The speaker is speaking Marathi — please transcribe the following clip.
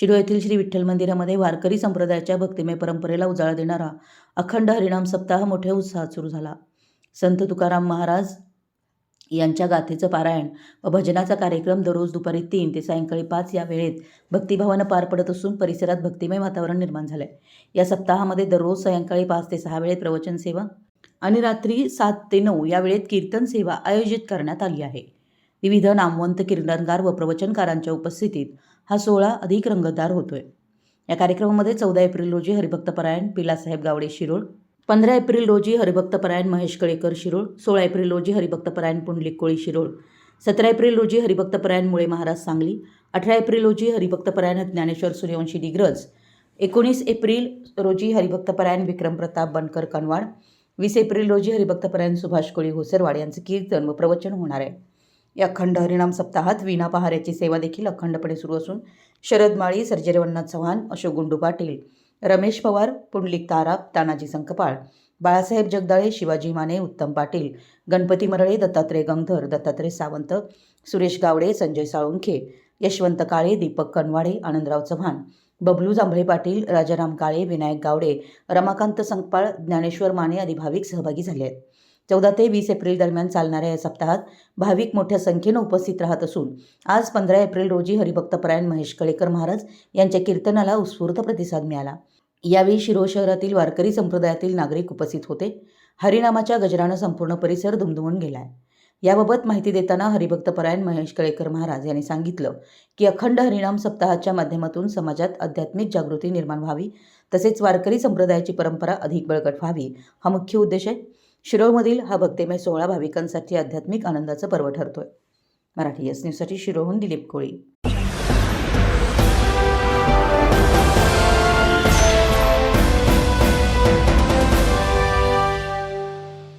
शिरोळ येथील श्री विठ्ठल मंदिरामध्ये वारकरी संप्रदायाच्या भक्तिमय परंपरेला उजाळा देणारा अखंड हरिनाम सप्ताह मोठ्या उत्साहात सुरू झाला. संत तुकाराम महाराज यांच्या गाथेचं पारायण व भजनाचा कार्यक्रम दररोज दुपारी 3 ते सायंकाळी 5 या वेळेत भक्तिभावानं पार पडत असून परिसरात भक्तिमय वातावरण निर्माण झालंय. या सप्ताहामध्ये दररोज सायंकाळी 5 ते 6 वेळेत प्रवचन सेवा आणि रात्री 7 ते 9 या वेळेत कीर्तन सेवा आयोजित करण्यात आली आहे. विविध नामवंत कीर्तनकार व प्रवचनकारांच्या उपस्थितीत हा सोहळा अधिक रंगतदार होतोय. या कार्यक्रमामध्ये 14 एप्रिल रोजी हरिभक्तपरायण पिलासाहेब गावडे शिरोळ, 15 एप्रिल रोजी हरिभक्तपरायण महेश कळेकर शिरोळ, 16 एप्रिल रोजी हरिभक्तपरायण पुंडलिक कोळी शिरोळ, 17 एप्रिल रोजी हरिभक्तपरायण मुळे महाराज सांगली, 18 एप्रिल रोजी हरिभक्तपरायण ज्ञानेश्वर सूर्यवंशी डिग्रज, 19 एप्रिल रोजी हरिभक्तपरायण विक्रम प्रताप बनकर कनवाड, 20 एप्रिल रोजी हरिभक्तपरायण सुभाष कोळी होसरवाड यांचे कीर्तन व प्रवचन होणार आहे. या अखंड हरिनाम सप्ताहात वीणा पहाऱ्याची सेवा देखील अखंडपणे सुरू असून शरद माळी, सर्जेरवन्नाथ चव्हाण, अशोक गुंडू पाटील, रमेश पवार, पुंडलिक ताराप, तानाजी संकपाळ, बाळासाहेब जगदाळे, शिवाजी माने, उत्तम पाटील, गणपती मरळे, दत्तात्रय गंगधर, दत्तात्रय सावंत, सुरेश गावडे, संजय साळुंखे, यशवंत काळे, दीपक कनवाडे, आनंदराव चव्हाण, बबलू जांभळे पाटील, राजाराम काळे, विनायक गावडे, रमाकांत संकपाळ, ज्ञानेश्वर माने आदी भाविक सहभागी झाले आहेत. 14 ते 20 एप्रिल दरम्यान चालणाऱ्या या सप्ताहात भाविक मोठ्या संख्येनं उपस्थित राहत असून आज 15 एप्रिल रोजी हरिभक्तपरायण महेश कळेकर महाराज यांच्या कीर्तनाला उत्स्फूर्त प्रतिसाद मिळाला. यावेळी शिरोळ शहरातील वारकरी संप्रदायातील नागरिक उपस्थित होते. हरिनामाच्या गजरानं संपूर्ण परिसर दुमदुमून गेलाय. याबाबत माहिती देताना हरिभक्तपरायण महेश कळेकर महाराज यांनी सांगितलं की अखंड हरिनाम सप्ताहाच्या माध्यमातून समाजात आध्यात्मिक जागृती निर्माण व्हावी, तसेच वारकरी संप्रदायाची परंपरा अधिक बळकट व्हावी हा मुख्य उद्देश आहे. शिरोळमधील हा भक्तिमय सोहळा भाविकांसाठी आध्यात्मिक आनंदाचं पर्व ठरतोय. मराठी एस न्यूजसाठी शिरोळहून दिलीप कोळी.